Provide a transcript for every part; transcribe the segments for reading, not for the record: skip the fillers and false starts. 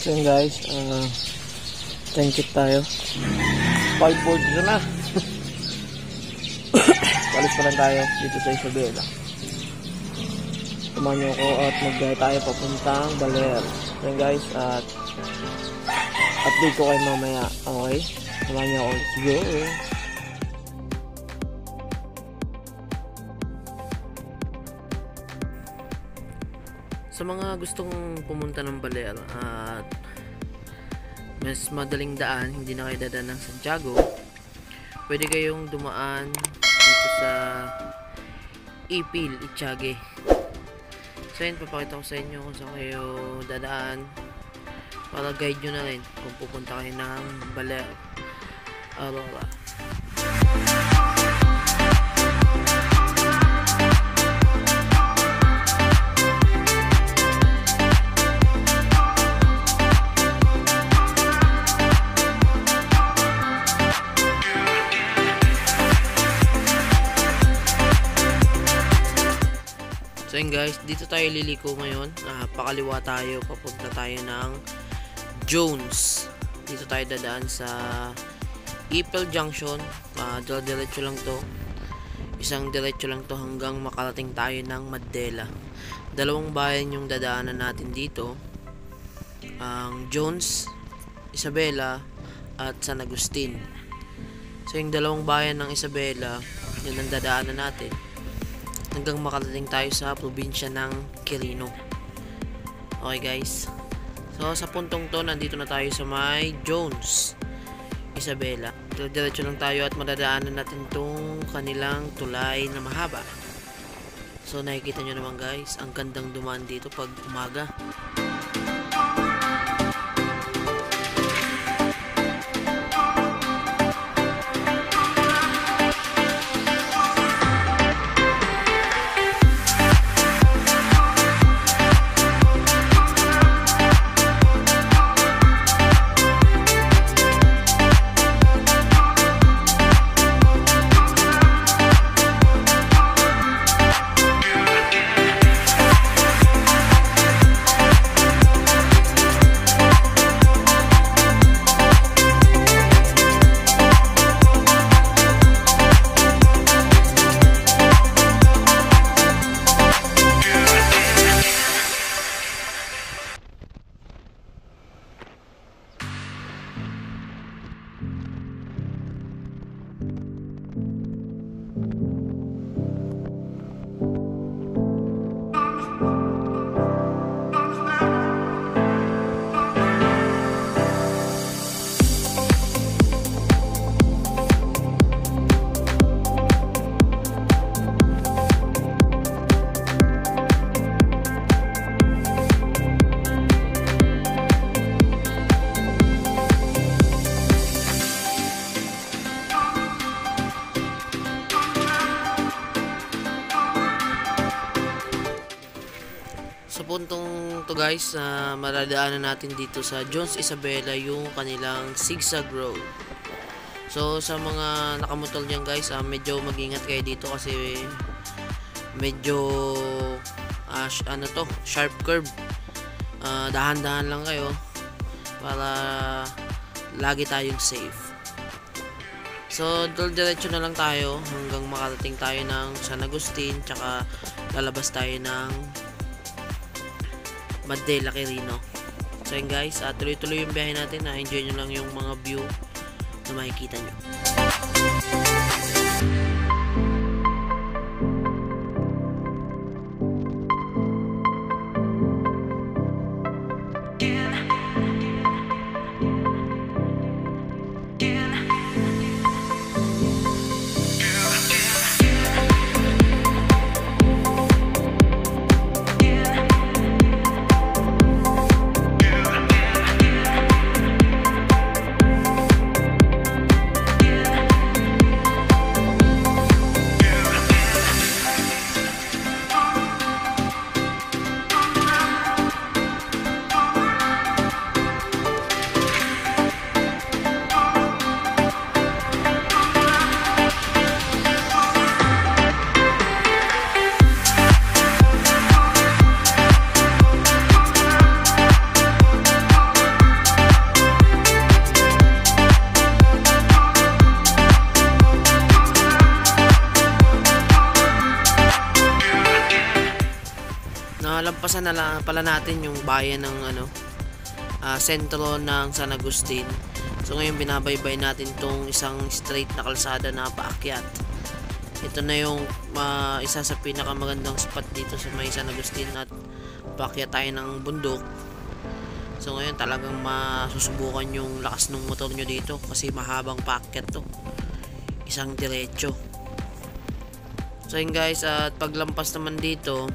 So yun guys, thank you tayo. 5:40 na. Palis pa lang tayo dito sa Isabela. Tumahan nyo ko at mag-gaya tayo papuntang Baler. So yun guys, at update ko kayo mamaya. Okay? Tumahan nyo ako. Let's go! Sa mga gustong pumunta ng Baler at mas madaling daan, hindi na kayo dadaan ng Santiago, pwede kayong dumaan dito sa Ipil, Itiague. So yun, papakita ko sa inyo kung saan kayo dadaan para guide nyo na rin kung pupunta kayo ng Baler, Aurora. So yun guys, dito tayo liliko ngayon. Pakaliwa tayo, papunta tayo ng Jones. Dito tayo dadaan sa Ipil Junction. Diretso lang to. Isang diretso lang to hanggang makarating tayo ng Mandela. Dalawang bayan yung dadaanan natin dito. Ang Jones, Isabela at San Agustin. So yung dalawang bayan ng Isabela, yun ang dadaanan natin hanggang makarating tayo sa probinsya ng Quirino. Okay guys, so sa puntong to, nandito na tayo sa may Jones, Isabela. Diretso lang tayo at madadaanan natin tong kanilang tulay na mahaba. So nakikita nyo naman guys, ang gandang dumaan dito pag umaga. Sa puntong to guys, madadaanan natin dito sa Jones, Isabela yung kanilang zigzag road. So sa mga nakamotor dyan guys, medyo mag-ingat kayo dito kasi medyo sharp curve. Dahan-dahan lang kayo para lagi tayong safe. So diretso na lang tayo hanggang makarating tayo ng San Agustin, tsaka lalabas tayo ng Mandela, Quirino. So yun guys, tuloy-tuloy yung biyahe natin. Enjoy nyo lang yung mga view na makikita nyo. Naranasan na lang pala natin yung bayan ng sentro ng San Agustin. So ngayon binabaybay natin tong isang straight na kalsada na paakyat. Ito na yung isa sa pinakamagandang spot dito sa may San Agustin, at paakyat tayo ng bundok. So ngayon talagang masusubukan yung lakas ng motor nyo dito kasi mahabang paakyat to, isang diretso. So yun guys, at paglampas naman dito,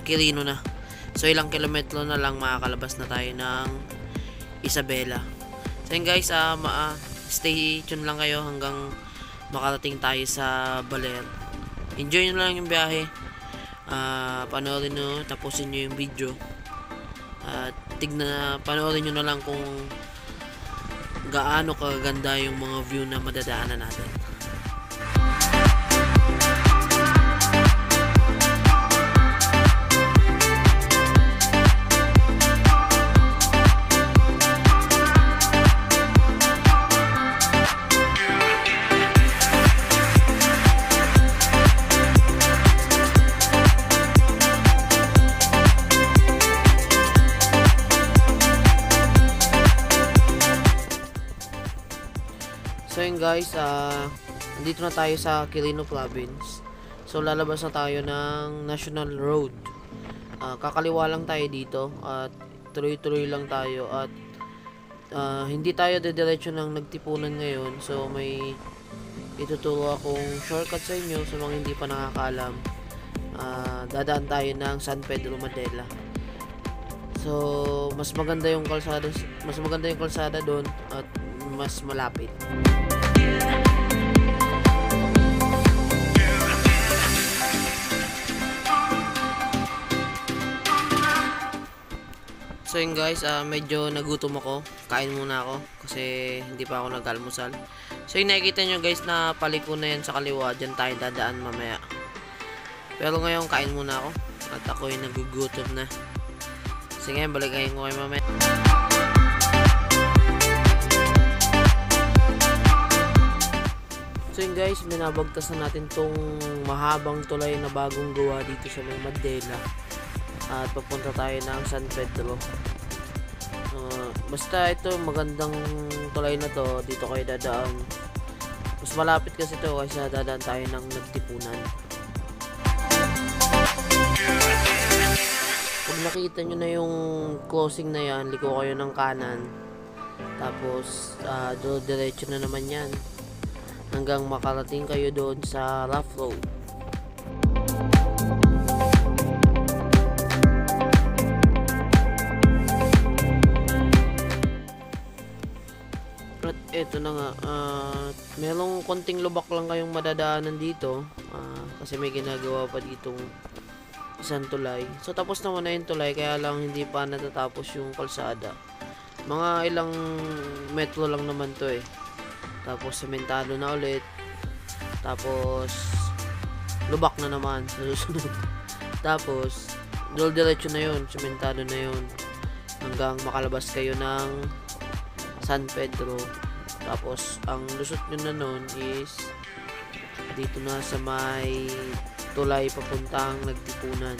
Quirino na. So ilang kilometro na lang makakalabas na tayo ng Isabela. So yun guys, stay tuned lang kayo hanggang makarating tayo sa Baler. Enjoy nyo lang yung biyahe. Panoorin nyo, tapusin nyo yung video. Panoorin nyo na lang kung gaano kaganda yung mga view na madadaanan natin. So yun guys, nandito na tayo sa Quirino Province. So lalabas na tayo ng National Road. Kakaliwa lang tayo dito at tuloy-tuloy lang tayo, at hindi tayo didiretso ng nagtipunan ngayon. So may ituturo akong shortcut sa inyo sa mga hindi pa nakakaalam. Dadaan tayo ng San Pedro Madela. So mas maganda yung kalsada doon at mas malapit. So yun guys, medyo nagutom ako. Kain muna ako kasi hindi pa ako nag-almusal. So yung nakikita nyo guys na paliko na yan sa kaliwa, dyan tayo dadaan mamaya. Pero ngayon kain muna ako at ako'y nagugutom na. Sige, balikayin ko kayo mamaya. So yun guys, binabagtas na natin tong mahabang tulay na bagong gawa dito sa may Madela. At papunta tayo ng San Pedro. Basta ito, magandang tulay na to, dito kayo dadaan. Mas malapit kasi ito kaysa dadaan tayo ng nagtipunan. Pag nakita nyo na yung crossing na yan, liko kayo ng kanan. Tapos diretso na naman yan hanggang makarating kayo doon sa rough road. At eto na nga, merong konting lubak lang kayong madadaanan dito, kasi may ginagawa pa ditong isang tulay. So tapos naman na yung tulay, kaya lang hindi pa natatapos yung kalsada. Mga ilang metro lang naman to eh. Tapos sementado na ulit. Tapos lubak na naman sa susunod. Tapos diretso na yun, sementado na yun hanggang makalabas kayo ng San Pedro. Tapos ang lusot nyo na nun is dito na sa may tulay papuntang nagtipunan.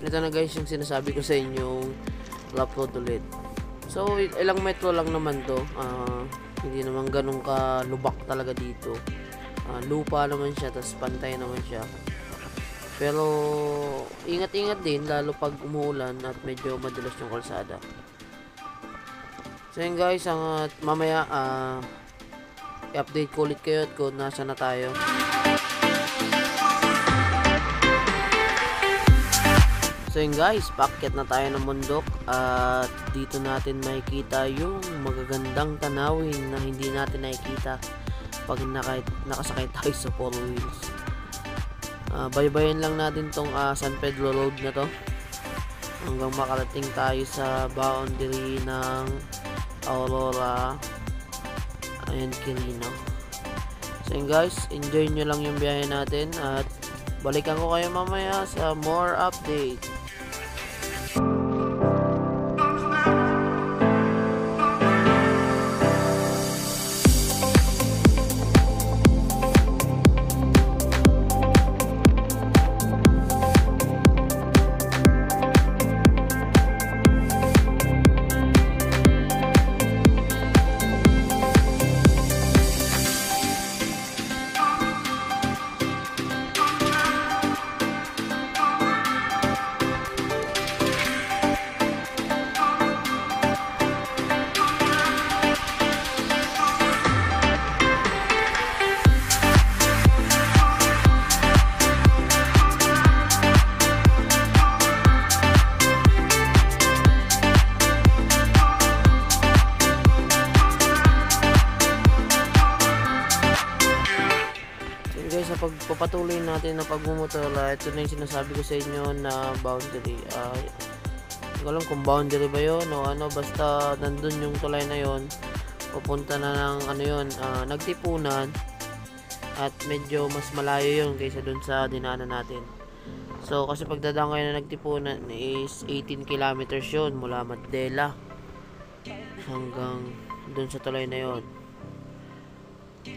Ito na guys yung sinasabi ko sa inyong rough road ulit. So ilang metro lang naman to, hindi naman ganun ka lubak talaga dito. Lupa naman siya, tapos pantay naman siya. Pero ingat-ingat din lalo pag umuulan at medyo madulas yung kalsada. So yun guys, mamaya i-update ko ulit kayo at kung nasa na tayo. So yun guys, paakyat na tayo ng bundok at dito natin makikita yung magagandang tanawin na hindi natin nakikita pag nakasakay tayo sa 4 wheels. Baybayin lang natin tong San Pedro Road na to. hanggang makarating tayo sa boundary ng Aurora and Quirino. So yun guys, enjoy nyo lang yung biyahe natin at balikan ko kayo mamaya sa more update. Guys, sa pagpapatuloy natin na pagmumotora, ito na yung sinasabi ko sa inyo na boundary. Hindi ko alam kung boundary ba yun o ano, basta nandun yung tulay na yon, pupunta na ng ano yun, nagtipunan, at medyo mas malayo yun kaysa dun sa dinaanan natin. So kasi pagdadaan kayo na nagtipunan is 18 kilometers yun mula Mandela hanggang dun sa tulay na yon.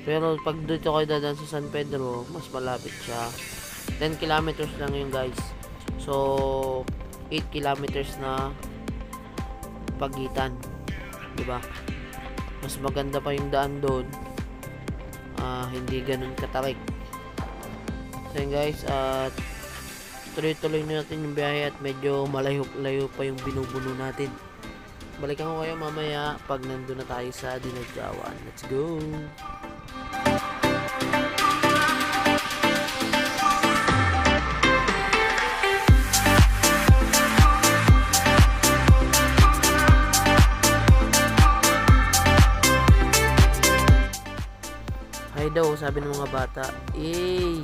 Pero pag dito kayo dadaan sa San Pedro, mas malapit siya. 10 kilometers lang yun guys. So 8 kilometers na pagitan, diba? Mas maganda pa yung daan doon. Hindi ganun katarik. So yun guys, tuloy-tuloy natin yung biyahe at medyo malayo pa yung binubuno natin. Balikan ko kayo mamaya pag nandun na tayo sa Dinadjawan. Let's go! Hi daw, sabi ng mga bata. Yay!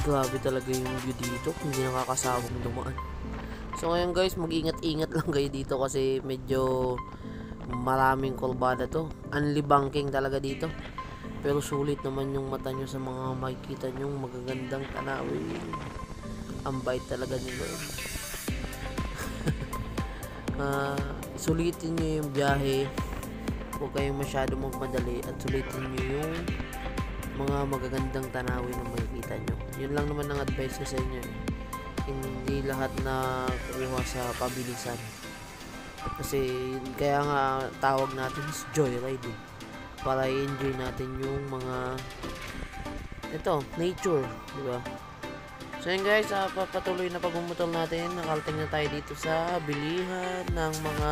Grabe talaga yung view dito, hindi nakakasawang dumaan. So ngayon guys, mag-ingat-ingat lang kayo dito kasi medyo maraming kurbada to. Unli banking talaga dito. Pero sulit naman yung mata nyo sa mga makikita nyo magagandang tanawin. Ang bait talaga nyo. Sulitin nyo yung biyahe, huwag kayong masyado magmadali, at sulitin nyo yung mga magagandang tanawin na makikita nyo. Yun lang naman ang advice ko sa inyo. Hindi lahat na kuha sa pabilisan. Kasi kaya nga tawag natin is joyride para i-enjoy natin yung mga nature, di ba? So yun guys, papatuloy na pagmumotor natin. Nakarating na tayo dito sa bilihan ng mga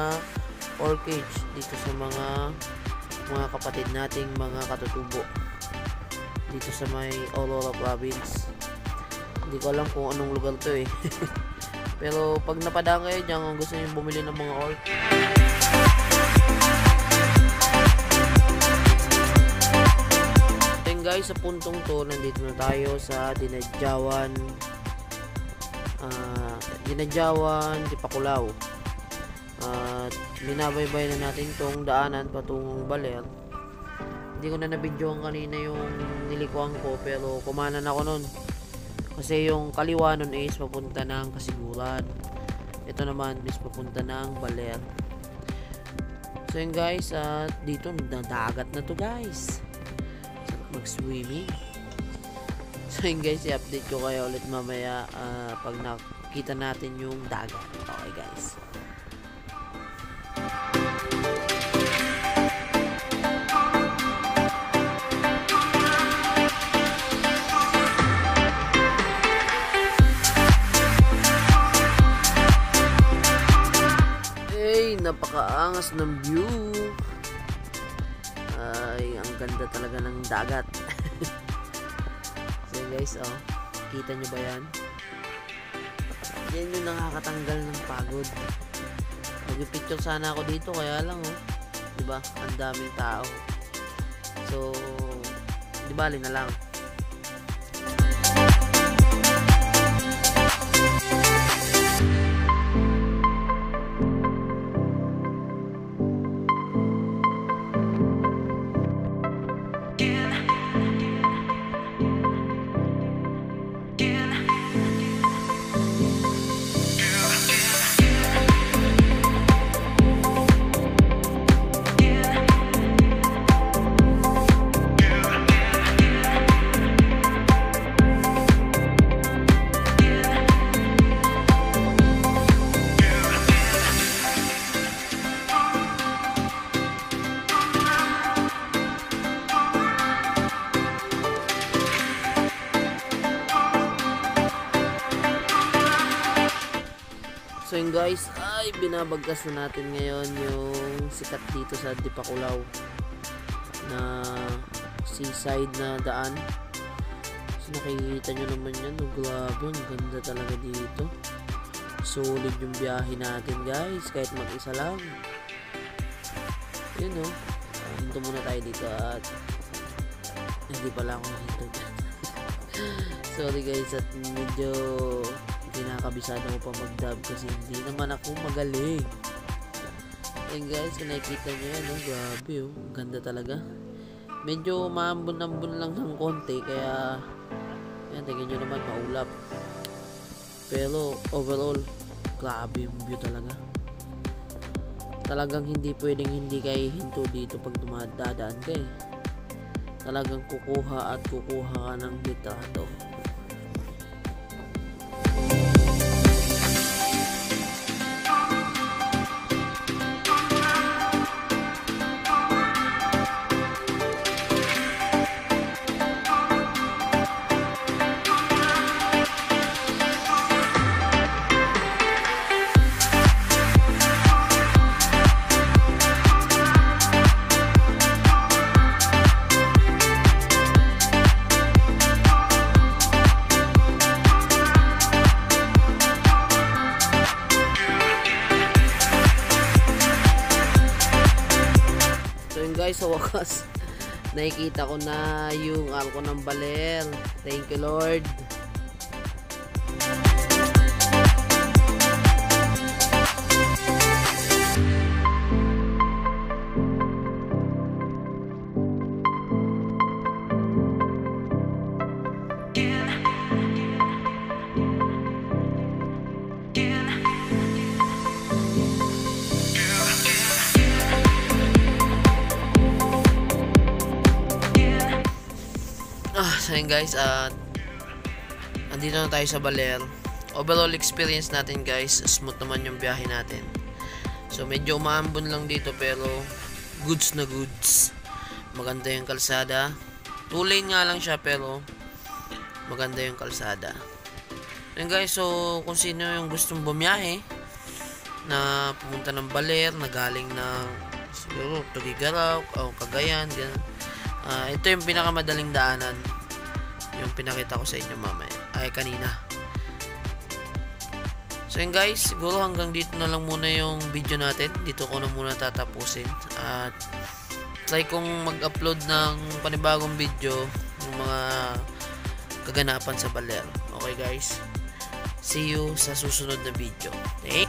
orchids dito sa mga kapatid nating mga katutubo dito sa may Aurora province. Hindi ko alam kung anong lugar to eh. Pero pag napadaan kayo dyan, kung gusto nyo bumili ng mga orchids, guys, sa puntong to, nandito na tayo sa Dinadjawan, Tipaculaw. At binabaybay na natin tong daanan patungong Baler. Hindi ko na nabidyohan kanina yung nilikuan ko, pero kumanan ako nun. Kasi yung kaliwa nun is papunta ng Kasiguran. Ito naman is papunta ng Baler. So yun guys, dito nadagat na to guys. Sarap mag-swimming. So yun guys, i-update ko kayo ulit mamaya pag nakita natin yung dagat. Okay guys. Napakaangas ng view. Ay, ang ganda talaga ng dagat. So guys, kita nyo ba yan? Yan yung nakakatanggal ng pagod. Mag-picture sana ako dito, kaya lang diba, ang daming tao. So di bali na lang. So yun guys, ay binabagkas na natin ngayon yung sikat dito sa Tipaculaw na seaside na daan. So nakikita nyo naman yan, grabe, ang ganda talaga dito. Solid yung biyahe natin guys, kahit mag-isa lang. Yun dito muna tayo dito at hindi pala ako dito. Sorry guys, at medyo kinakabisado ko pa mag-dub kasi hindi naman ako magaling. And guys, kung nakikita nyo yan, grabe ang ganda talaga. Medyo maambon-ambon lang ng konti, kaya yan, tingin nyo naman maulap. Pero overall, grabe yung view talaga. Talagang hindi pwedeng hindi kayo hinto dito pag dumadaan kayo. Talagang kukuha at kukuha ka ng litrato. Guys, sa wakas nakikita ko na yung arko ng Baler. Thank you Lord. So yun guys, andito na tayo sa Baler. Overall experience natin guys, smooth naman yung biyahe natin. So medyo umaambon lang dito pero goods na goods. Maganda yung kalsada. 2 lane nga lang siya pero maganda yung kalsada. Yun guys, so kung sino yung gustong bumiyahe na pumunta ng Baler, na galing ng siguro Tugigaraw o Cagayan, ganun. Ito yung pinakamadaling daanan. Yung pinakita ko sa inyo kanina. So yun guys, siguro hanggang dito na lang muna yung video natin. Dito ko na muna tatapusin. At try kong mag-upload ng panibagong video yung mga kaganapan sa Baler. Okay guys, see you sa susunod na video. Okay?